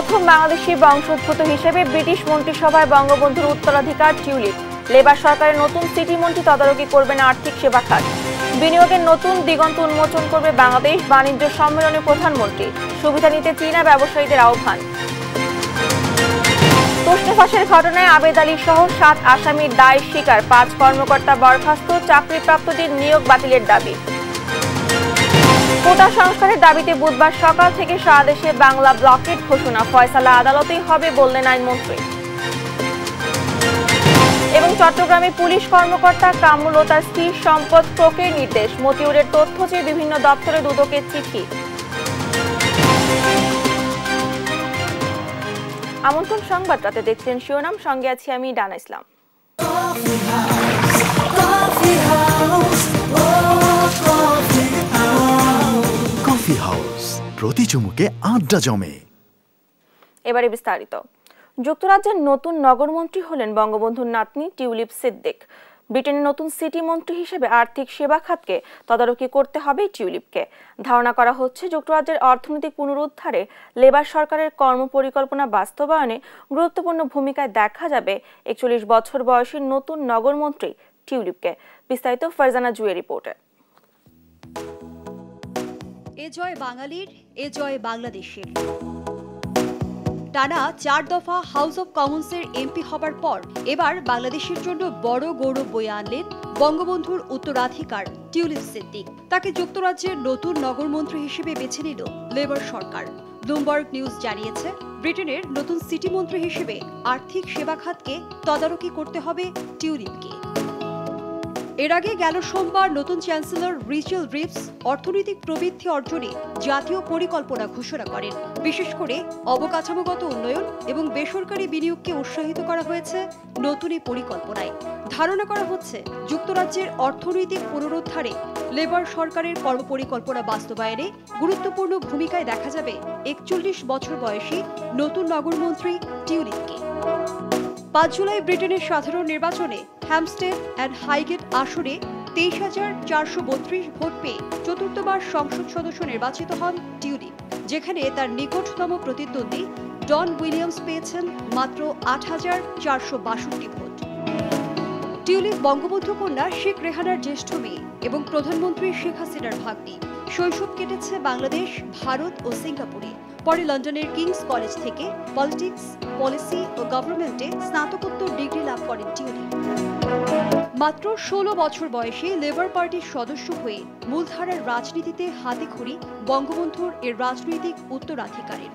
প্রথম বাংলাদেশি বংশোদ্ভূত হিসেবে ব্রিটিশ মন্ত্রিসভায় বঙ্গবন্ধুর উত্তরাধিকার টিউলিপ। লেবার সরকারের নতুন সিটি মন্ত্রী তদারকি করবেন আর্থিক সেবা খাত। বিনিয়োগের নতুন দিগন্ত উন্মোচন করবে বাংলাদেশ বাণিজ্য সম্মেলনে প্রধানমন্ত্রী। সুবিধা নিতে চীনা ব্যবসায়ীদের আহ্বান। প্রশ্ন ফাঁসের ঘটনায় আবেদ আলী সহ 7 আসামির দায় স্বীকার, 5 কর্মকর্তা বরখাস্ত, চাকরিপ্রাপ্তদের নিয়োগ বাতিলের দাবি। কোটা সংস্কারের দাবিতে বুধবার সকাল থেকে সারা দেশে বাংলা ব্লকেট ঘোষণা, ফয়সালা আদালতেই হবে বললেন আইনমন্ত্রী। এবং চট্টগ্রামে পুলিশ কর্মকর্তা কামরুল ও তার স্ত্রীর সম্পদ ক্রোকের নির্দেশ, মতিউরের তথ্য চেয়ে বিভিন্ন দপ্তরে দুদকের চিঠি। আমন্ত্রণ সংবাদ রাতে দেখছেন শিরোনাম, সঙ্গে আছি আমি ডানা ইসলাম। কফি হাউস, প্রতি চুমুকে আড্ডা জমে। এবারে বিস্তারিত। যুক্তরাজ্যের নতুন নগরমন্ত্রী হলেন বঙ্গবন্ধুর নাতনি টিউলিপ সিদ্দিক। ব্রিটেনের নতুন সিটি মন্ত্রী হিসেবে আর্থিক সেবা খাতকে তদারকি করতে হবে টিউলিপকে। ধারণা করা হচ্ছে যুক্তরাজ্যের অর্থনৈতিক পুনরুদ্ধারে লেবার সরকারের কর্মপরিকল্পনা বাস্তবায়নে গুরুত্বপূর্ণ ভূমিকায় দেখা যাবে 41 বছর বয়সী নতুন নগরমন্ত্রী টিউলিপকে। বিস্তারিত ফারজানা জুয়ের রিপোর্টে। এ জয় বাঙালির, এ জয় বাংলাদেশের। টানা 4 দফা হাউস অব কমন্সের এমপি হবার পর এবার বাংলাদেশের জন্য বড় গৌরব বয়ে আনলেন বঙ্গবন্ধুর উত্তরাধিকার টিউলিপ সিদ্দিক। তাকে যুক্তরাজ্যের নতুন নগরমন্ত্রী হিসেবে বেছে নিল লেবার সরকার। ব্লুমবার্গ নিউজ জানিয়েছে, ব্রিটেনের নতুন সিটি মন্ত্রী হিসেবে আর্থিক সেবা খাতকে তদারকি করতে হবে টিউলিপকে। এর আগে গেল সোমবার নতুন চ্যান্সেলর রিচেল রিভস অর্থনৈতিক প্রবৃদ্ধি অর্জনে জাতীয় পরিকল্পনা ঘোষণা করেন। বিশেষ করে অবকাঠামোগত উন্নয়ন এবং বেসরকারি বিনিয়োগকে উৎসাহিত করা হয়েছে নতুন এই পরিকল্পনায়। ধারণা করা হচ্ছে যুক্তরাজ্যের অর্থনৈতিক পুনরুদ্ধারে লেবার সরকারের কর্মপরিকল্পনা বাস্তবায়নে গুরুত্বপূর্ণ ভূমিকায় দেখা যাবে 41 বছর বয়সী নতুন নগরমন্ত্রী টিউলিপকে। 5 জুলাই ব্রিটেনের সাধারণ নির্বাচনে হ্যামস্টেড অ্যান্ড হাইগেট আসনে 23,432 ভোট পেয়ে চতুর্থবার সংসদ সদস্য নির্বাচিত হন টিউলিপ, যেখানে তার নিকটতম প্রতিদ্বন্দ্বী ডন উইলিয়ামস পেয়েছেন মাত্র 8,462 ভোট। টিউলিপ বঙ্গবন্ধু কন্যা শেখ রেহানার জ্যেষ্ঠ মেয়ে এবং প্রধানমন্ত্রী শেখ হাসিনার ভাগ্নি। শৈশব কেটেছে বাংলাদেশ, ভারত ও সিঙ্গাপুরে। পরে লন্ডনের কিংস কলেজ থেকে পলিটিক্স, পলিসি ও গভর্নমেন্টে স্নাতকোত্তর ডিগ্রি লাভ করেন টিউলিপ। মাত্র 16 বছর বয়সে লেবার পার্টির সদস্য হয়ে মূলধারার রাজনীতিতে হাতেখড়ি বঙ্গবন্ধুর এর রাজনৈতিক উত্তরাধিকারের।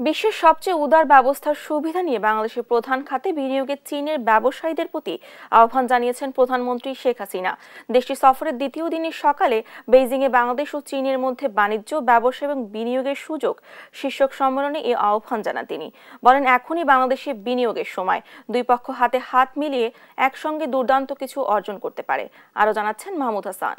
বিশ্বের সবচেয়ে উদার ব্যবস্থার সুবিধা নিয়ে বাংলাদেশের প্রধান খাতে বিনিয়োগে চীনের ব্যবসায়ীদের প্রতি আহ্বান জানিয়েছেন প্রধানমন্ত্রী শেখ হাসিনা। দেশটি সফরের দ্বিতীয় দিনের সকালে বেইজিংয়ে বাংলাদেশ ও চীনের মধ্যে বাণিজ্য, ব্যবসা এবং বিনিয়োগের সুযোগ শীর্ষক সম্মেলনে এই আহ্বান জানান তিনি। বলেন, এখনই বাংলাদেশে বিনিয়োগের সময়। দুই পক্ষ হাতে হাত মিলিয়ে একসঙ্গে দুর্দান্ত কিছু অর্জন করতে পারে। আরও জানাচ্ছেন মাহমুদ হাসান।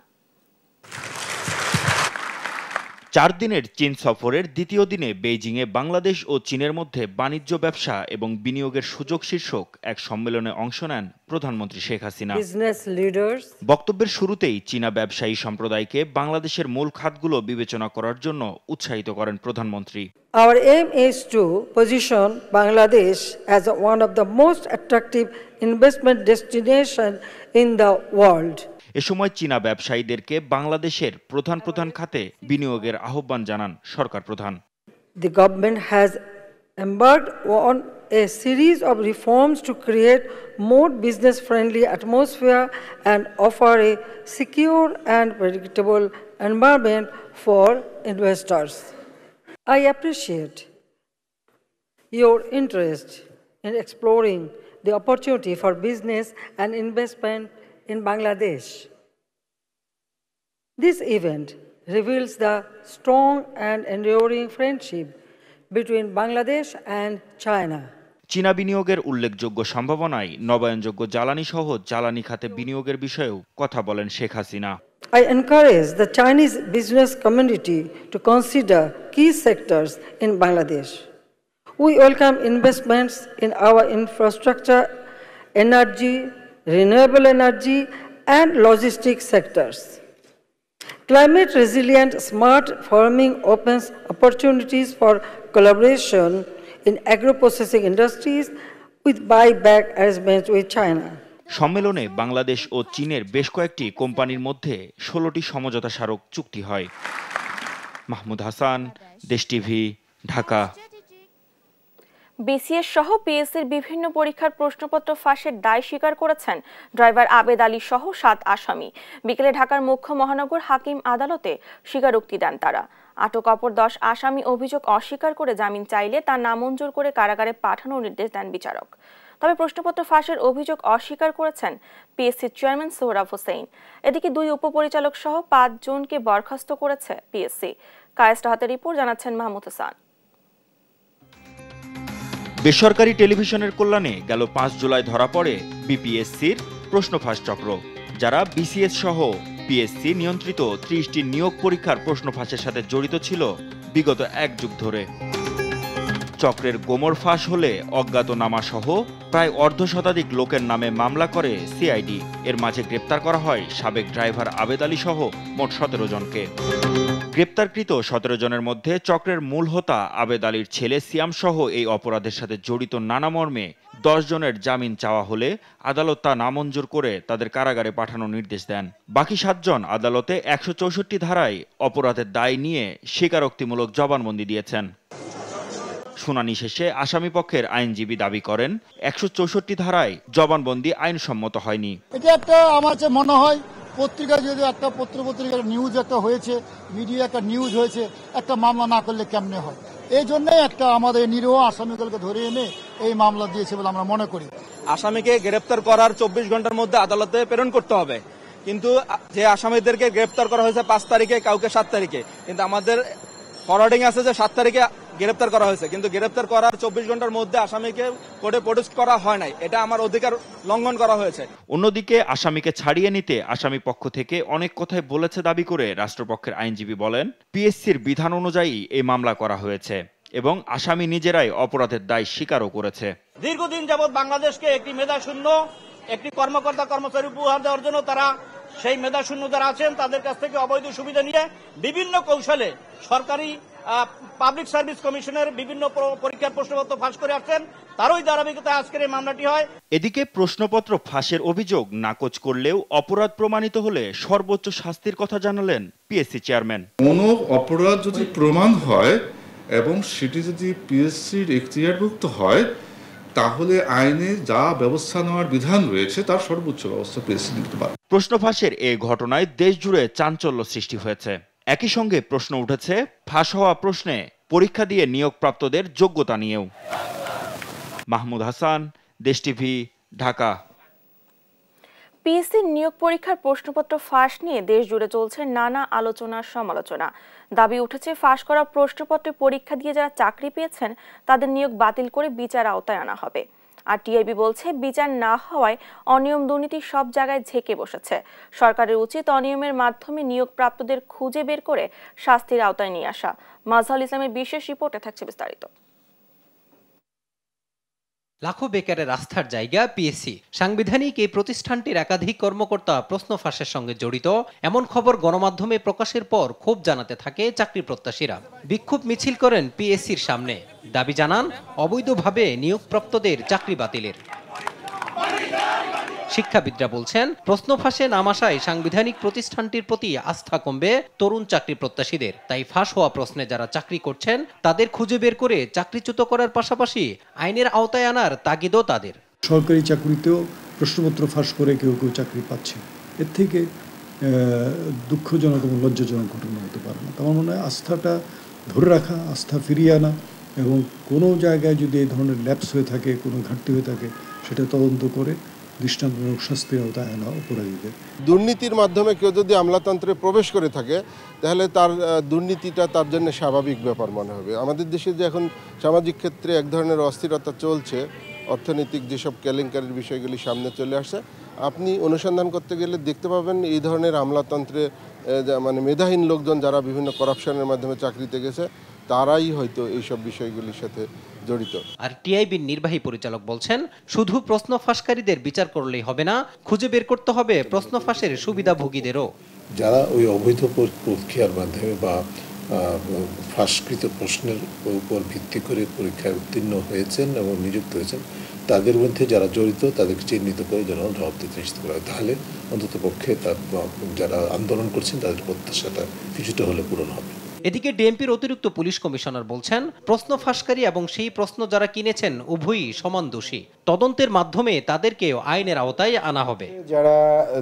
4 দিনের চীন সফরের দ্বিতীয় দিনে বেইজিংয়ে বাংলাদেশ ও চীনের মধ্যে বাণিজ্য, ব্যবসা এবং বিনিয়োগের সুযোগ শীর্ষক এক সম্মেলনে অংশ নেন প্রধানমন্ত্রী শেখ হাসিনা। বক্তব্যের শুরুতেই চীনা ব্যবসায়ী সম্প্রদায়কে বাংলাদেশের মূল খাতগুলো বিবেচনা করার জন্য উৎসাহিত করেন প্রধানমন্ত্রী। Our aim is to position Bangladesh as one of the most attractive investment destination in the world. এ সময় চীনা ব্যবসায়ীদেরকে বাংলাদেশের প্রধান খাতে বিনিয়োগের আহ্বান জানান সরকার প্রধান। The government has embarked on a series of reforms to create more business-friendly atmosphere and offer a secure and predictable environment for investors. I appreciate your interest in exploring the opportunity for business and investment in Bangladesh. This event reveals the strong and enduring friendship between Bangladesh and China. চীনা বিনিয়োগের উল্লেখযোগ্য সম্ভাবনায় নবায়নযোগ্য জ্বালানি সহ জ্বালানি খাতে বিনিয়োগের বিষয়েও কথা বলেন Sheikh Hasina. I encourage the Chinese business community to consider key sectors in Bangladesh. We welcome investments in our infrastructure, energy, renewable energy, and logistics sectors. Climate resilient smart farming opens opportunities for collaboration in agro-processing industries with buyback arrangements with China. সম্মেলনে বাংলাদেশ ও চীনের বেশ কয়েকটি কোম্পানির মধ্যে 16টি সমঝোতা স্মারক চুক্তি হয়। মাহমুদ হাসান, দেশ টিভি, ঢাকা। বিসিএস সহ পিএসসির বিভিন্ন পরীক্ষার প্রশ্নপত্র ফাঁসের দায় স্বীকার করেছেন ড্রাইভার আবেদ আলী সহ 7 আসামি। বিকেলে ঢাকার মুখ্য মহানগর হাকিম আদালতে স্বীকারোক্তি দেন তারা। আটক অপর 10 আসামি অভিযোগ অস্বীকার করে জামিন চাইলে তা নামঞ্জুর করে কারাগারে পাঠানোর নির্দেশ দেন বিচারক। তবে প্রশ্নপত্র ফাঁসের অভিযোগ অস্বীকার করেছেন পিএসসির চেয়ারম্যান সোহরাব হোসেন। এদিকে 2 উপপরিচালক সহ 5 জনকে বরখাস্ত করেছে পিএসসি। কায়েস্ট হাতের রিপোর্ট জানাচ্ছেন মাহমুদ হাসান। বেসরকারি টেলিভিশনের কল্যাণে গেল 5 জুলাই ধরা পড়ে বিপিএসসির প্রশ্নফাঁস চক্র, যারা বিসিএস সহ পিএসসি নিয়ন্ত্রিত 30টি নিয়োগ পরীক্ষার প্রশ্নফাঁসের সাথে জড়িত ছিল বিগত 1 যুগ ধরে। চক্রের গোমর ফাঁস হলে অজ্ঞাতনামা সহ প্রায় অর্ধশতাধিক লোকের নামে মামলা করে সিআইডি। এর মাঝে গ্রেপ্তার করা হয় সাবেক ড্রাইভার আবেদ আলী সহ মোট 17 জনকে। গ্রেপ্তারকৃত 17 জনের মধ্যে চক্রের মূল হোতা আবেদ আলীর ছেলে সিয়াম সহ এই অপরাধের সাথে জড়িত নানা মর্মে 10 জনের জামিন চাওয়া হলে আদালত তা নামঞ্জুর করে তাদের কারাগারে পাঠানোর নির্দেশ দেন। বাকি 7 জন আদালতে 164 ধারায় অপরাধের দায় নিয়ে স্বীকারোক্তিমূলক জবানবন্দি দিয়েছেন। শুনানি শেষে আসামিপক্ষের আইনজীবী দাবি করেন 164 ধারায় জবানবন্দি আইনসম্মত হয়নি। এটা একটা আমার কাছে মনে হয় পত্রিকা যদি একটা পত্রিকার নিউজ একটা হয়েছে, মিডিয়া একটা নিউজ হয়েছে, একটা মামলা না করলে কেমনে হয়? এই জন্যই একটা আমাদের নিরীহ আসামিগুলোকে ধরে এনে এই মামলা দিয়েছে বলে আমরা মনে করি। আসামিকে গ্রেপ্তার করার 24 ঘন্টার মধ্যে আদালতে প্রেরণ করতে হবে, কিন্তু যে আসামিদেরকে গ্রেপ্তার করা হয়েছে 5 তারিখে, কাউকে 7 তারিখে, কিন্তু আমাদের ফরওয়ার্ডিং আছে যে 7 তারিখে গ্রেপ্তার করা হয়েছে, কিন্তু গ্রেপ্তার করার 24 ঘন্টার মধ্যে আসামিকে কোর্টে প্রডিউস করা হয় নাই। এটা আমার অধিকার লঙ্ঘন করা হয়েছে। অন্যদিকে আসামিকে ছাড়িয়ে নিতে আসামি পক্ষ থেকে অনেক কথাই বলেছে দাবি করে রাষ্ট্রপক্ষের আইনজীবী বলেন, পিএসসির বিধান অনুযায়ী এই মামলা করা হয়েছে এবং আসামি নিজেরাই অপরাধের দায় স্বীকারও করেছে। দীর্ঘদিন যাবৎ বাংলাদেশকে একটি মেধাশূন্য একটি কর্মকর্তা কর্মচারী উপহার দেওয়ার জন্য তারা সেই মেধাশূন্য যারা আছেন তাদের কাছ থেকে অবৈধ সুবিধা নিয়ে বিভিন্ন কৌশলে সরকারি পাবলিক সার্ভিস কমিশনের বিভিন্ন পরীক্ষার প্রশ্নপত্র ফাঁস করে আসছেন। তারই ধারাবাহিকতায় আজকের এই মামলাটি হয়। এদিকে প্রশ্নপত্র ফাঁসের অভিযোগ নাকচ করলেও অপরাধ প্রমাণিত হলে সর্বোচ্চ শাস্তির কথা জানালেন পিএসসি চেয়ারম্যান। কোনো অপরাধ যদি প্রমাণ হয় এবং সেটি যদি পিএসসির এখতিয়ারভুক্ত হয়, তাহলে আইনে যা ব্যবস্থা নেওয়ার বিধান রয়েছে তার সর্বোচ্চ ব্যবস্থা পিএসসি নিতে পারে। প্রশ্ন ফাঁসের এই ঘটনায় দেশ জুড়ে চাঞ্চল্য সৃষ্টি হয়েছে। একই সঙ্গে প্রশ্ন উঠেছে ফাঁস হওয়া প্রশ্নে পরীক্ষা দিয়ে নিয়োগপ্রাপ্তদের যোগ্যতা নিয়েও। মাহমুদ হাসান, দেশ টিভি, ঢাকা। পিএসসির নিয়োগ পরীক্ষার প্রশ্নপত্র ফাঁস নিয়ে দেশ জুড়ে চলছে নানা আলোচনা সমালোচনা। দাবি উঠেছে ফাঁস করা প্রশ্নপত্রে পরীক্ষা দিয়ে যারা চাকরি পেয়েছেন তাদের নিয়োগ বাতিল করে বিচার আওতায় আনা হবে। আর টিআইবি বলছে বিচার না হওয়ায় অনিয়ম দুর্নীতি সব জায়গায় ঝেঁকে বসেছে। সরকারের উচিত অনিয়মের মাধ্যমে নিয়োগপ্রাপ্তদের খুঁজে বের করে শাস্তির আওতায় নিয়ে আসা। মাজহারুল ইসলামের বিশেষ রিপোর্টে থাকছে বিস্তারিত। লাখো বেকারের আস্থার জায়গা পিএসসি। সাংবিধানিক এই প্রতিষ্ঠানটির একাধিক কর্মকর্তা প্রশ্ন ফাঁসের সঙ্গে জড়িত এমন খবর গণমাধ্যমে প্রকাশের পর ক্ষোভ জানাতে থাকে চাকরি প্রত্যাশীরা। বিক্ষোভ মিছিল করেন পিএসসির সামনে, দাবি জানান অবৈধভাবে নিয়োগপ্রাপ্তদের চাকরি বাতিলের। শিক্ষাবিদরা বলছেন প্রশ্ন ফাঁসে নাম আসায় সাংবিধানিক প্রতিষ্ঠানটির প্রতি আস্থা কমবে তরুণ চাকরি প্রত্যাশীদের। তাই ফাঁস হওয়া প্রশ্নে যারা চাকরি করছেন তাদের খুঁজে বের করে চাকরিচ্যুত করার পাশাপাশি আইনের আওতায় আনার তাগিদও তাদের। সরকারি চাকরিতেও প্রশ্নপত্র ফাঁস করে কেউ কেউ চাকরি পাচ্ছে, এর থেকে দুঃখজনক এবং লজ্জাজনক ঘটনা হতে পারে না। আমার মনে হয় আস্থাটা ধরে রাখা, আস্থা ফিরিয়ে আনা এবং কোনো জায়গায় যদি এই ধরনের ল্যাপস হয়ে থাকে, কোনো ঘাটতি হয়ে থাকে, সেটা তদন্ত করে দৃষ্টান্তমূলক শাস্তির আওতায় আনা অপরাধীদের। দুর্নীতির মাধ্যমে কেউ যদি আমলাতন্ত্রে প্রবেশ করে থাকে তাহলে তার দুর্নীতিটা তার জন্য স্বাভাবিক ব্যাপার মনে হবে। আমাদের দেশে যে এখন সামাজিক ক্ষেত্রে এক ধরনের অস্থিরতা চলছে, অর্থনৈতিক যেসব কেলেঙ্কারির বিষয়গুলি সামনে চলে আসছে, আপনি অনুসন্ধান করতে গেলে দেখতে পাবেন এই ধরনের আমলাতন্ত্রে মানে মেধাহীন লোকজন যারা বিভিন্ন করাপশনের মাধ্যমে চাকরিতে গেছে তারাই হয়তো এইসব বিষয়গুলির সাথে জড়িত। আর টিআইবির নির্বাহী পরিচালক বলছেন, শুধু প্রশ্ন ফাঁসকারীদের বিচার করলেই হবে না, খুঁজে বের করতে হবে প্রশ্ন ফাঁসের সুবিধাভোগীদেরও। যারা ওই অবৈধ পরীক্ষার মাধ্যমে বা ফাঁসকৃত প্রশ্নের উপর ভিত্তি করে পরীক্ষায় উত্তীর্ণ হয়েছেন এবং নিযুক্ত হয়েছেন, তাদের মধ্যে যারা জড়িত তাদেরকে চিহ্নিত করে যেন জবাব দিতে নিশ্চিত করা হয়। তাহলে অন্তত পক্ষে যারা আন্দোলন করছেন তাদের প্রত্যাশাটা কিছুটা হলে পূরণ হবে। এদিকে ডিএমপির অতিরিক্ত পুলিশ কমিশনার বলছেন, প্রশ্ন ফাঁসকারী এবং সেই প্রশ্ন যারা কিনেছেন উভয়ই সমান দোষী। তদন্তের মাধ্যমে তাদেরকেও আইনের আওতায় আনা হবে। যারা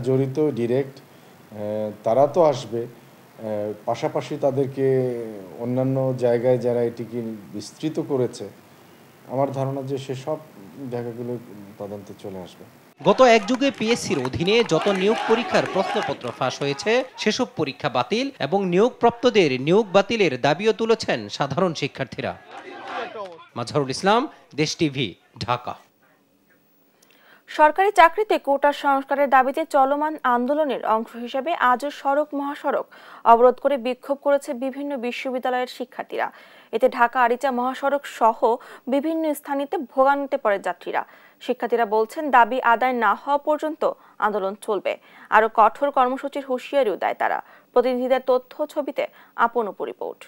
জড়িত ডিরেক্ট তারা তো আসবে, পাশাপাশি তাদেরকে অন্যান্য জায়গায় যারা এটিকে বিস্তৃত করেছে, আমার ধারণা যে সেসব জায়গাগুলো তদন্তে চলে আসবে। গত এক যুগে পিএসসির অধীনে যত নিয়োগ পরীক্ষার প্রশ্নপত্র ফাঁস হয়েছে, সেসব পরীক্ষা বাতিল এবং নিয়োগপ্রাপ্তদের নিয়োগ বাতিলের দাবিও তুলেছেন সাধারণ শিক্ষার্থীরা। মাজহারুল ইসলাম, দেশ টিভি, ঢাকা। সরকারি চাকরিতে কোটা সংস্কারের দাবিতে চলমান আন্দোলনের অংশ হিসেবে আজও সড়ক মহাসড়ক অবরোধ করে বিক্ষোভ করেছে বিভিন্ন বিশ্ববিদ্যালয়ের শিক্ষার্থীরা। এতে ঢাকা আরিচা মহাসড়ক সহ বিভিন্ন স্থানেতে ভোগান্তিতে পড়ে যাত্রীরা। শিক্ষার্থীরা বলছেন, দাবি আদায় না হওয়া পর্যন্ত আন্দোলন চলবে। আরো কঠোর কর্মসূচির হুঁশিয়ারিও দেয় তারা। প্রতিনিধিদের তথ্য ছবিতে আপন রিপোর্ট।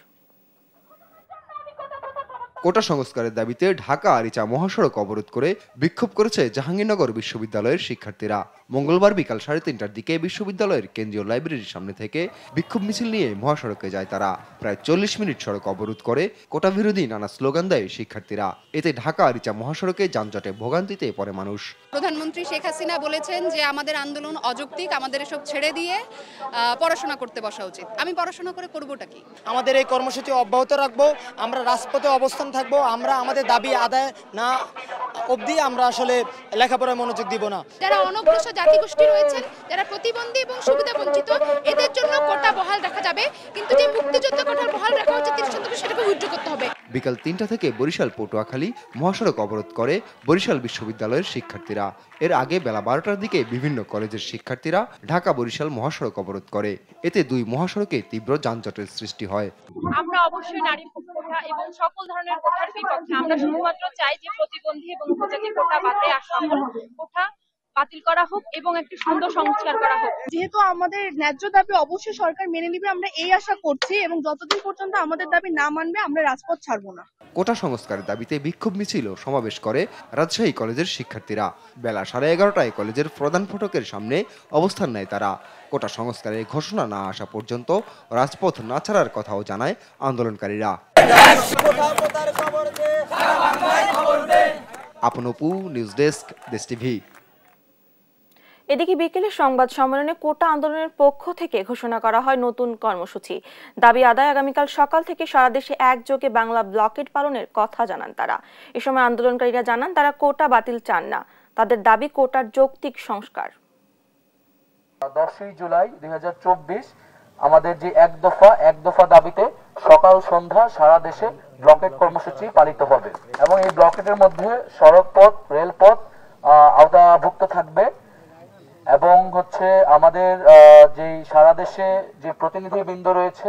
কোটা সংস্কারের দাবিতে ঢাকা আরিচা মহাসড়ক অবরোধ করে বিক্ষোভ করেছে জাহাঙ্গীরনগর বিশ্ববিদ্যালয়ের শিক্ষার্থীরা। মঙ্গলবার বিকাল 3:30টার দিকে বিশ্ববিদ্যালয়ের কেন্দ্রীয় লাইব্রেরির সামনে থেকে বিক্ষোভ মিছিল নিয়ে মহাসড়কে যায় তারা। প্রায় 40 মিনিট সড়ক অবরোধ করে কোটা বিরোধী নানা স্লোগান দেয় শিক্ষার্থীরা। এতে ঢাকা আরিচা মহাসড়কে যানজটে ভোগান্তিতে পড়ে মানুষ। প্রধানমন্ত্রী শেখ হাসিনা বলেছেন যে আমাদের আন্দোলন অযৌক্তিক, আমাদের এসব ছেড়ে দিয়ে পড়াশোনা করতে বসা উচিত। আমি পড়াশোনা করে করবোটা কি? আমাদের এই কর্মসূচি অব্যাহত রাখবো, আমরা রাজপথে অবস্থান থাকবো, আমরা আমাদের দাবি আদায় না অবধি আমরা আসলে লেখাপড়ায় মনোযোগ দিব না। যারা অনগ্রসর জাতিগোষ্ঠী রয়েছেন, যারা প্রতিবন্ধী এবং সুবিধা বঞ্চিত, এদের জন্য কোটা বহাল রাখা যাবে, কিন্তু যে মুক্তিযুদ্ধ কোটা বহাল রাখা হচ্ছে 30% সেটাকে উইথড্র করতে হবে। বিকাল 3টা থেকে বরিশাল পটুয়াখালী মহাসড়ক অবরোধ করে বরিশাল বিশ্ববিদ্যালয়ের শিক্ষার্থীরা। এর আগে বেলা 12টার দিকে বিভিন্ন কলেজের শিক্ষার্থীরা ঢাকা বরিশাল মহাসড়ক অবরোধ করে। এতে দুই মহাসড়কে তীব্র যানজটের সৃষ্টি হয়। আমরা অবশ্যই নারী কোটা এবং সকল ধরনের কোটার বিপক্ষে। আমরা শুধুমাত্র চাই যে প্রতিবন্ধী এবং উপজাতি কোটা বাদে আর সকল কোটা বাতিল করা হোক এবং একটি সুন্দর সংস্কার করা হোক। যেহেতু আমাদের ন্যায্য দাবি অবশ্যই সরকার মেনে নেবে, আমরা এই আশা করছি, এবং যতদিন পর্যন্ত আমাদের দাবি না মানবে আমরা রাজপথ ছাড়বো না। কোটা সংস্কারের দাবিতে বিক্ষোভ মিছিল ও সমাবেশ করে রাজশাহী কলেজের শিক্ষার্থীরা। বেলা 11:30টায় কলেজের প্রধান ফটকের সামনে অবস্থান নেয় তারা। কোটা সংস্কারের ঘোষণা না আসা পর্যন্ত রাজপথ না ছাড়ার কথাও জানায় আন্দোলনকারীরা। আপন অপু, নিউজ ডেস্ক, দেশ টিভি। এদিকে বিকেলে সংবাদ সম্মেলনে কোটা আন্দোলনের পক্ষ থেকে ঘোষণা করা হয় নতুন কর্মসূচি। দাবি আদায় আগামীকাল সকাল থেকে সারা দেশে একযোগে বাংলা ব্লকেট পালনের কথা জানান তারা। এ সময় আন্দোলনকারীরা জানান, তারা কোটা বাতিল চান না, তাদের দাবি কোটার যৌক্তিক সংস্কার। 10 জুলাই 2024 আমাদের যে এক দফা দাবিতে সকাল সন্ধ্যা সারা দেশে ব্লকেট কর্মসূচি পালিত হবে এবং এই ব্লকেটের মধ্যে সড়কপথ, রেলপথ আওতাভুক্ত থাকবে এবং আমাদের যে সারা দেশে যে প্রতিনিধিবৃন্দ রয়েছে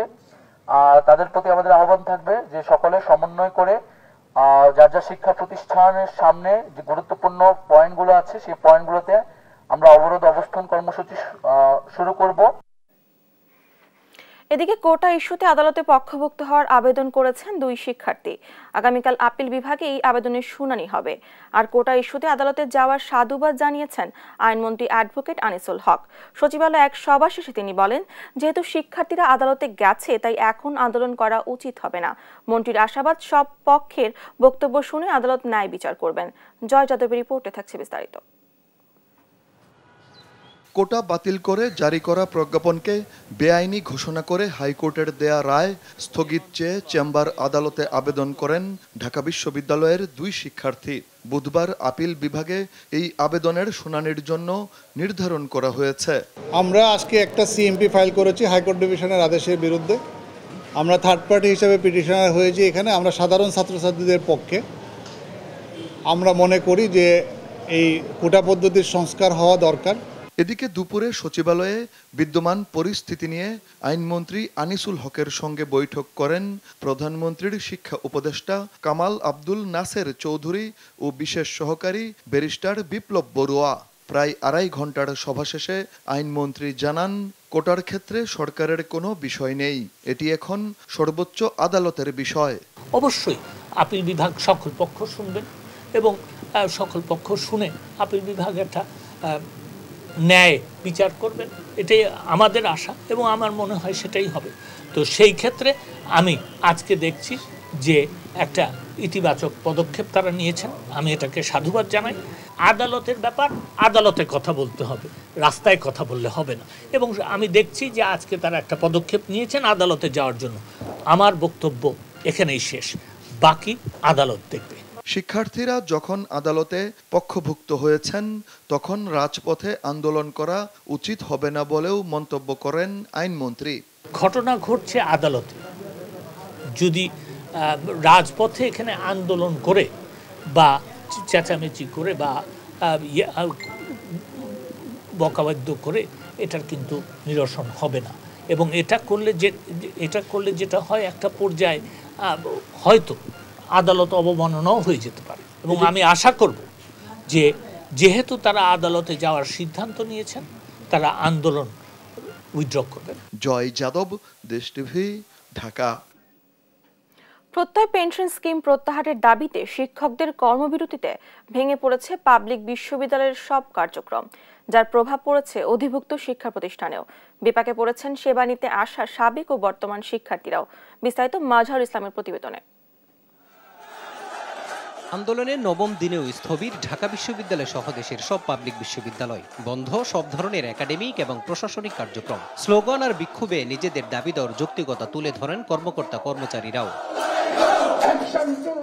তাদের প্রতি আমাদের আহ্বান থাকবে যে সকলে সমন্বয় করে যার যার শিক্ষা প্রতিষ্ঠানের সামনে যে গুরুত্বপূর্ণ পয়েন্টগুলো আছে সেই পয়েন্টগুলোতে আমরা অবরোধ অবস্থান কর্মসূচি শুরু করব। এদিকে কোটা ইস্যুতে আদালতে পক্ষভুক্ত হওয়ার আবেদন করেছেন দুই শিক্ষার্থী। আগামীকাল আপিল বিভাগে এই আবেদনের শুনানি হবে। আর কোটা ইস্যুতে আদালতে যাওয়ার সাধুবাদ জানিয়েছেন আইনমন্ত্রী অ্যাডভোকেট আনিসুল হক। সচিবালয়ে এক সভা শেষে তিনি বলেন, যেহেতু শিক্ষার্থীরা আদালতে গেছে তাই এখন আন্দোলন করা উচিত হবে না। মন্ত্রীর আশাবাদ, সব পক্ষের বক্তব্য শুনে আদালত ন্যায় বিচার করবেন। জয় যাদবের রিপোর্টে থাকছে বিস্তারিত। কোটা বাতিল করে জারি করা প্রজ্ঞাপনকে বেআইনি ঘোষণা করে হাইকোর্টের দেয়া রায় স্থগিত চেয়ে চেম্বার আদালতে আবেদন করেন ঢাকা বিশ্ববিদ্যালয়ের দুই শিক্ষার্থী। বুধবার আপিল বিভাগে এই আবেদনের শুনানির জন্য নির্ধারণ করা হয়েছে। আমরা আজকে একটা সিএমপি ফাইল করেছি হাইকোর্ট ডিভিশনের আদেশের বিরুদ্ধে। আমরা থার্ড পার্টি হিসেবে পিটিশনার হয়েছি। এখানে আমরা সাধারণ ছাত্রছাত্রীদের পক্ষে। আমরা মনে করি যে এই কোটা পদ্ধতির সংস্কার হওয়া দরকার। এদিকে দুপুরে সচিবালয়ে বিদ্যমান পরিস্থিতি নিয়ে আইনমন্ত্রী আনিসুল হকের সঙ্গে বৈঠক করেন প্রধানমন্ত্রীর শিক্ষা উপদেষ্টা কামাল আব্দুল নাসের চৌধুরী ও বিশেষ সহকারী ব্যারিস্টার বিপ্লব বড়ুয়া। প্রায় 2.5 ঘন্টার সভা শেষে আইনমন্ত্রী জানান, কোটার ক্ষেত্রে সরকারের কোনো বিষয় নেই, এটি এখন সর্বোচ্চ আদালতের বিষয়। অবশ্যই আপিল বিভাগ সকল পক্ষ শুনবেন এবং সকল পক্ষ শুনে আপিল বিভাগ একটা ন্যায় বিচার করবেন, এটাই আমাদের আশা এবং আমার মনে হয় সেটাই হবে। তো সেই ক্ষেত্রে আমি আজকে দেখছি যে একটা ইতিবাচক পদক্ষেপ তারা নিয়েছেন, আমি এটাকে সাধুবাদ জানাই। আদালতের ব্যাপার আদালতে কথা বলতে হবে, রাস্তায় কথা বললে হবে না, এবং আমি দেখছি যে আজকে তারা একটা পদক্ষেপ নিয়েছেন আদালতে যাওয়ার জন্য। আমার বক্তব্য এখানেই শেষ, বাকি আদালত দেখবে। শিক্ষার্থীরা যখন আদালতে পক্ষভুক্ত হয়েছেন তখন রাজপথে আন্দোলন করা উচিত হবে না বলেও মন্তব্য করেন আইনমন্ত্রী। ঘটনা ঘটছে আদালতে, যদি রাজপথে এখানে আন্দোলন করে বা চেঁচামেচি করে বা বকাবাদ্য করে এটার কিন্তু নিরসন হবে না, এবং এটা করলে যেটা হয় একটা পর্যায়ে হয়তো আদালত অবমাননাও হয়ে যেতে পারে। এবং আমি আশা করব যে যেহেতু তারা আদালতে যাওয়ার সিদ্ধান্ত নিয়েছেন, তারা আন্দোলন উইথড্র করবেন। জয় যাদব, দেশ টিভি, ঢাকা। প্রত্যয় পেনশন স্কিম প্রত্যাহারের দাবিতে শিক্ষকদের কর্মবিরতিতে ভেঙে পড়েছে পাবলিক বিশ্ববিদ্যালয়ের সব কার্যক্রম, যার প্রভাব পড়েছে অধিভুক্ত শিক্ষা প্রতিষ্ঠানেও। বিপাকে পড়েছেন সেবা নিতে আসা সাবেক ও বর্তমান শিক্ষার্থীরাও। বিস্তারিত মাজহার ইসলামের প্রতিবেদনে। আন্দোলনের নবম দিনেও স্থবির ঢাকা বিশ্ববিদ্যালয় সহ দেশের সব পাবলিক বিশ্ববিদ্যালয়, বন্ধ সব ধরনের একাডেমিক এবং প্রশাসনিক কার্যক্রম। স্লোগান আর বিক্ষোভে নিজেদের দাবিদার যৌক্তিকতা তুলে ধরেন কর্মকর্তা কর্মচারীরাও।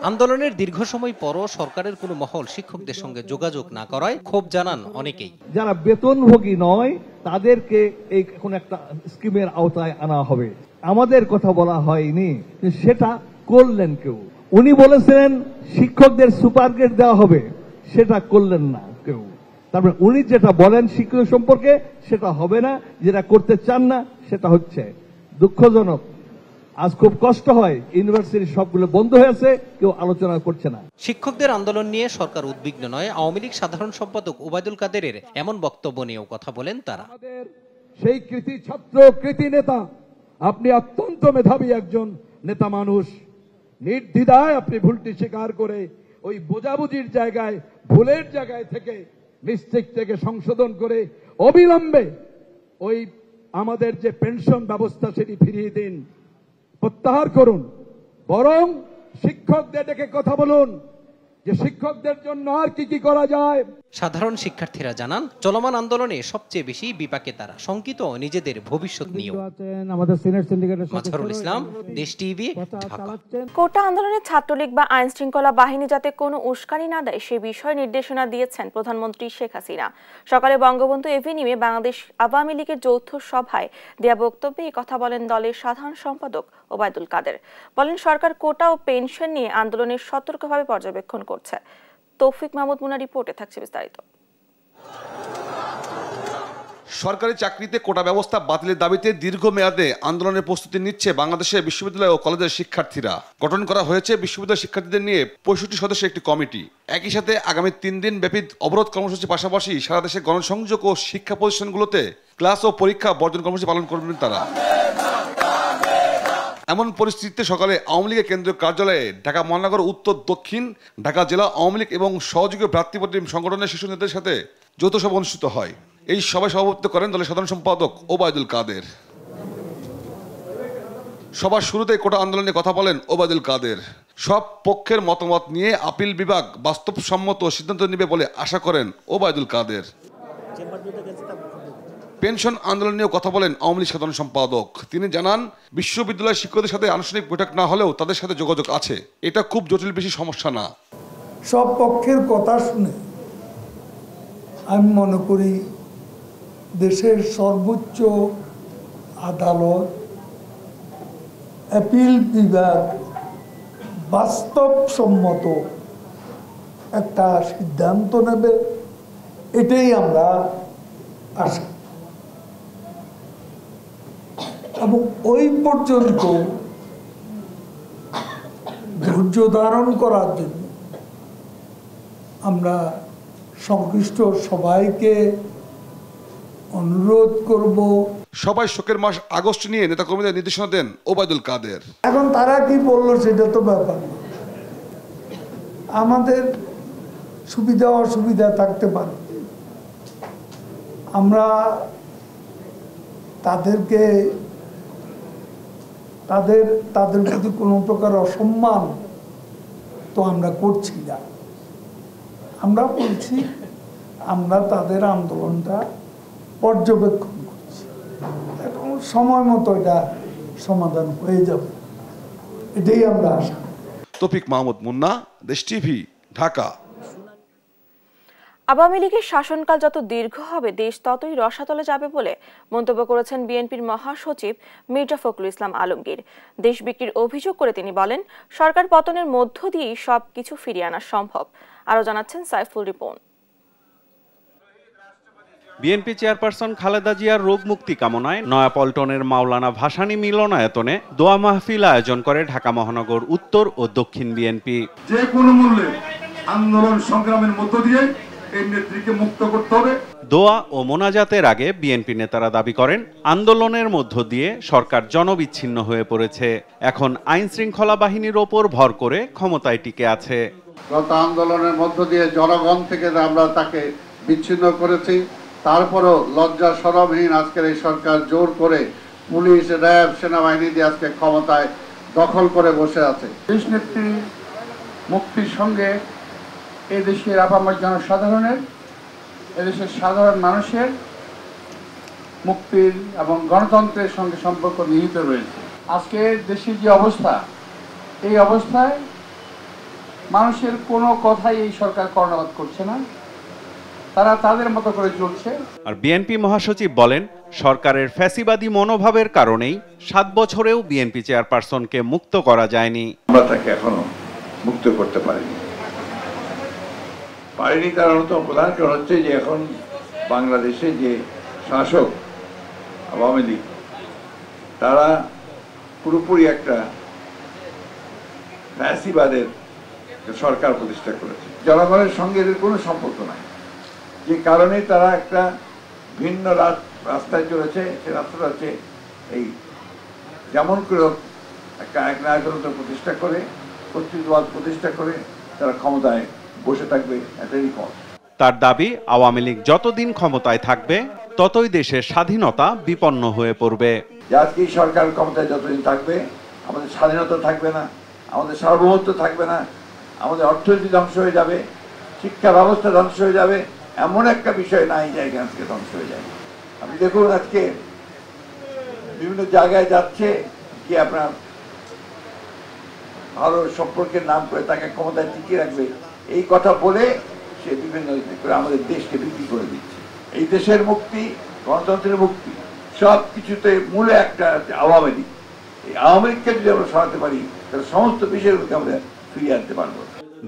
আন্দোলনের দীর্ঘ সময় পরও সরকারের কোনো মহল শিক্ষকদের সঙ্গে যোগাযোগ না করায় ক্ষোভ জানান অনেকেই। যারা বেতনভোগী নয় তাদেরকে এই কোন একটা স্কিমের আওতায় আনা হবে, আমাদের কথা বলা হয়নি, সেটা করলেন কেউ। উনি বলেছিলেন শিক্ষকদের সুপার গ্রেড দেওয়া হবে, সেটা করলেন না কেউ। তারপরে উনি যেটা বলেন শিক্ষক সম্পর্কে সেটা হবে না, যেটা করতে চান না সেটা হচ্ছে। দুঃখজনক, আজ খুব কষ্ট হয়, ইউনিভার্সিটির সবগুলো বন্ধ হয়েছে, কেউ আলোচনা করছে না। শিক্ষকদের আন্দোলন নিয়ে সরকার উদ্বিগ্ন নয়, আওয়ামী লীগ সাধারণ সম্পাদক ওবায়দুল কাদেরের এমন বক্তব্য নিয়েও কথা বলেন তারা। সেই কৃতি ছাত্র, কৃতি নেতা, আপনি অত্যন্ত মেধাবী একজন নেতা মানুষ, নির্দ্বিধায় আপনি ভুলটি স্বীকার করে ওই বোঝাবুঝির জায়গায়, ভুলের জায়গায় থেকে, মিস্টেক থেকে সংশোধন করে অবিলম্বে ওই আমাদের যে পেনশন ব্যবস্থা সেটি ফিরিয়ে দিন, প্রত্যাহার করুন। বরং শিক্ষকদের ডেকে কথা বলুন যে শিক্ষকদের জন্য আর কি করা যায়। সাধারণ শিক্ষার্থীরা জানান, চলমান আন্দোলনে সবচেয়ে বেশি বিপাকে তারা, শঙ্কিত নিজেদের ভবিষ্যৎ নিয়েও। মাজহারুল ইসলাম, দেশ টিভি, ঢাকা। কোটা আন্দোলনে ছাত্রলীগ বা আইন শৃঙ্খলা বাহিনী যাতে কোনো উস্কানি না দেয় সে বিষয়ে নির্দেশনা দিয়েছেন প্রধানমন্ত্রী শেখ হাসিনা। সকালে বঙ্গবন্ধু এভিনিউয়ে বাংলাদেশ আওয়ামী লীগের যৌথ সভায় দেয়া বক্তব্যে এই কথা বলেন দলের সাধারণ সম্পাদক ওবায়দুল কাদের। বলেন, সরকার কোটা ও পেনশন নিয়ে আন্দোলনের সতর্কভাবে পর্যবেক্ষণ করছে। তৌফিক মাহমুদ মুনা রিপোর্টে থাকছে বিস্তারিত। সরকারি চাকরিতে কোটা ব্যবস্থা বাতিলের দাবিতে দীর্ঘমেয়াদে আন্দোলনের প্রস্তুতি নিচ্ছে বাংলাদেশের বিশ্ববিদ্যালয় ও কলেজের শিক্ষার্থীরা। গঠন করা হয়েছে বিশ্ববিদ্যালয় শিক্ষার্থীদের নিয়ে 65 সদস্যের একটি কমিটি। একই সাথে আগামী 3 দিন ব্যাপী অবরোধ কর্মসূচির পাশাপাশি সারা দেশে গণসংযোগ ও শিক্ষা প্রতিষ্ঠানগুলোতে ক্লাস ও পরীক্ষা বর্জন কর্মসূচি পালন করবেন তারা। এমন পরিস্থিতিতে সকালে আওয়ামী লীগের কেন্দ্রীয় কার্যালয়ে ঢাকা মহানগর উত্তর দক্ষিণ ঢাকা জেলা আওয়ামী লীগ এবং সহযোগী ভ্রাতৃপ্রতিম সংগঠনের শীর্ষ নেতাদের সাথে যৌথ সভা অনুষ্ঠিত হয়। এই সভায় সভাপতিত্ব করেন দলের সাধারণ সম্পাদক ওবায়দুল কাদের। সবার শুরুতেই কোটা আন্দোলনে কথা বলেন ওবায়দুল কাদের। সব পক্ষের মতামত নিয়ে আপিল বিভাগ বাস্তবসম্মত সিদ্ধান্ত নেবে বলে আশা করেন ওবায়দুল কাদের। পেনশন আন্দোলন নিয়েও কথা বলেন আওয়ামী লীগ সাধারণ সম্পাদক। তিনি জানান, বিশ্ববিদ্যালয়ের শিক্ষকদের সাথে আনুষ্ঠানিক বৈঠক না হলেও তাদের সাথে যোগাযোগ আছে, এটা খুব জটিল বেশি সমস্যা না। সব পক্ষের কথা শুনে আমি মনে করি দেশের সর্বোচ্চ আদালত, অ্যাপিল বিভাগ বাস্তবসম্মত একটা সিদ্ধান্ত নেবে, এটাই আমরা আসা, এবং ওই পর্যন্ত ধৈর্য ধারণ করার জন্য আমরা সংশ্লিষ্ট সবাইকে অনুরোধ করব। সবাই শোকের মাস আগস্ট নিয়ে নেতাকর্মীদের নির্দেশনা দেন ওবায়দুল কাদের। এখন তারা কি বললো সেটা তো ব্যাপার না, আমাদের সুবিধা অসুবিধা থাকতে পারে, আমরা তাদেরকে তাদের প্রতি কোনো প্রকার অসম্মান তো আমরা করছি না। আমরা বলছি আমরা তাদের আন্দোলনটা পর্যবেক্ষণ করছি এবং সময় মতো এটা সমাধান হয়ে যাবে, এটাই আমরা আশা। তৌফিক মাহমুদ মুন্না, দেশ টিভি, ঢাকা। আওয়ামী লীগের শাসনকাল যত দীর্ঘ হবে দেশ ততই রসাতলে যাবে বলে মন্তব্য করেছেন বিএনপির মহাসচিব মির্জা ফখরুল ইসলাম আলমগীর। দেশ বিক্রির অভিযোগ করে তিনি বলেন, সরকার পতনের মধ্য দিয়েই সবকিছু ফিরিয়ে আনা সম্ভব। আরও জানাচ্ছেন সাইফুল রিপন। বিএনপি চেয়ারপারসন খালেদা জিয়ার রোগ মুক্তি কামনায় নয়াপল্টনের মাওলানা ভাসানী মিলনায়তনে দোয়া মাহফিল আয়োজন করে ঢাকা মহানগর উত্তর ও দক্ষিণ বিএনপি। যে কোনো মূল্যে আন্দোলন সংগ্রামের মধ্য দিয়ে এই নেত্রীকে মুক্ত করতে হবে। দোয়া ও মোনাজাতের আগে বিএনপি নেতারা দাবি করেন, আন্দোলনের মধ্য দিয়ে সরকার জনবিচ্ছিন্ন হয়ে পড়েছে, এখন আইন শৃঙ্খলা বাহিনীর ওপর ভর করে ক্ষমতায় টিকে আছে। গত আন্দোলনের মধ্য দিয়ে জনগণ থেকে আমরা তাকে বিচ্ছিন্ন করেছি, তারপরও লজ্জা শরমহীন আজকের এই সরকার জোর করে পুলিশ, র্যাব, সেনাবাহিনী দিয়ে আজকে ক্ষমতায় দখল করে বসে আছে। দেশ নেত্রী মুক্তির সঙ্গে এদেশের আপামর জনসাধারণের, এদেশের সাধারণ মানুষের মুক্তির এবং গণতন্ত্রের সঙ্গে সম্পর্ক নিহিত রয়েছে। আজকে দেশের যে অবস্থা, এই অবস্থায় মানুষের কোনো কথাই এই সরকার কর্ণপাত করছে না, তারা তাদের মতো করে চলছে। আর বিএনপি মহাসচিব বলেন, সরকারের ফ্যাসিবাদী মনোভাবের কারণেই 7 বছরেও বিএনপি চেয়ারপারসনকে মুক্ত করা যায়নি। আমরা তাকে এখনো মুক্ত করতে পারিনি। কারণ তো প্রধান কারণ হচ্ছে যে এখন বাংলাদেশে যে শাসক আওয়ামী লীগ, তারা পুরোপুরি একটা ফ্যাসিবাদের সরকার প্রতিষ্ঠা করেছে। জনগণের সঙ্গে এদের কোনো সম্পর্ক নাই, যে কারণে তারা একটা ভিন্ন রাস্তায় চলেছে। সে রাস্তাটা হচ্ছে এই যেমন করে একটা একনায়কতন্ত্র প্রতিষ্ঠা করে, কর্তৃত্ববাদ প্রতিষ্ঠা করে তারা ক্ষমতায় বসে থাকবে, এটাই পথ। তার দাবি, আওয়ামী লীগ যতদিন ক্ষমতায় থাকবে ততই দেশের স্বাধীনতা বিপন্ন হয়ে পড়বে। আজকে সরকার ক্ষমতায় যতদিন থাকবে আমাদের স্বাধীনতা থাকবে না, আমাদের সার্বভৌমত্ব থাকবে না, আমাদের অর্থনীতি ধ্বংস হয়ে যাবে, শিক্ষা ব্যবস্থা ধ্বংস হয়ে যাবে। এমন একটা বিষয় নাই জায়গা আজকে ধ্বংস হয়ে যায়। আপনি দেখুন আজকে বিভিন্ন জায়গায় যাচ্ছে কি আপনার ভালো সম্পর্কের নাম করে তাকে ক্ষমতায় টিকিয়ে রাখবে, এই কথা বলে সে বিভিন্ন করে আমাদের দেশকে বিক্রি করে দিচ্ছে। এই দেশের মুক্তি, গণতন্ত্রের মুক্তি, সব কিছুতে মূলে একটা আওয়ামী লীগ। এই আওয়ামী লীগকে যদি আমরা সরাতে পারি তাহলে সমস্ত বিষয়গুলোকে আমরা ফিরিয়ে আনতে পারবো।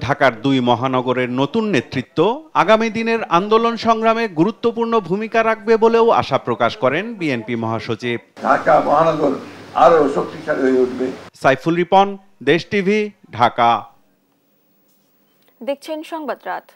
ঢাকার 2 মহানগরের নতুন নেতৃত্ব আগামী দিনের আন্দোলন সংগ্রামে গুরুত্বপূর্ণ ভূমিকা রাখবে বলেও আশা প্রকাশ করেন বিএনপি মহাসচিব। ঢাকা মহানগর আরো শক্তিশালী হয়ে উঠবে। সাইফুল রিপন, দেশ টিভি, ঢাকা। দেখছেন সংবাদ রাত।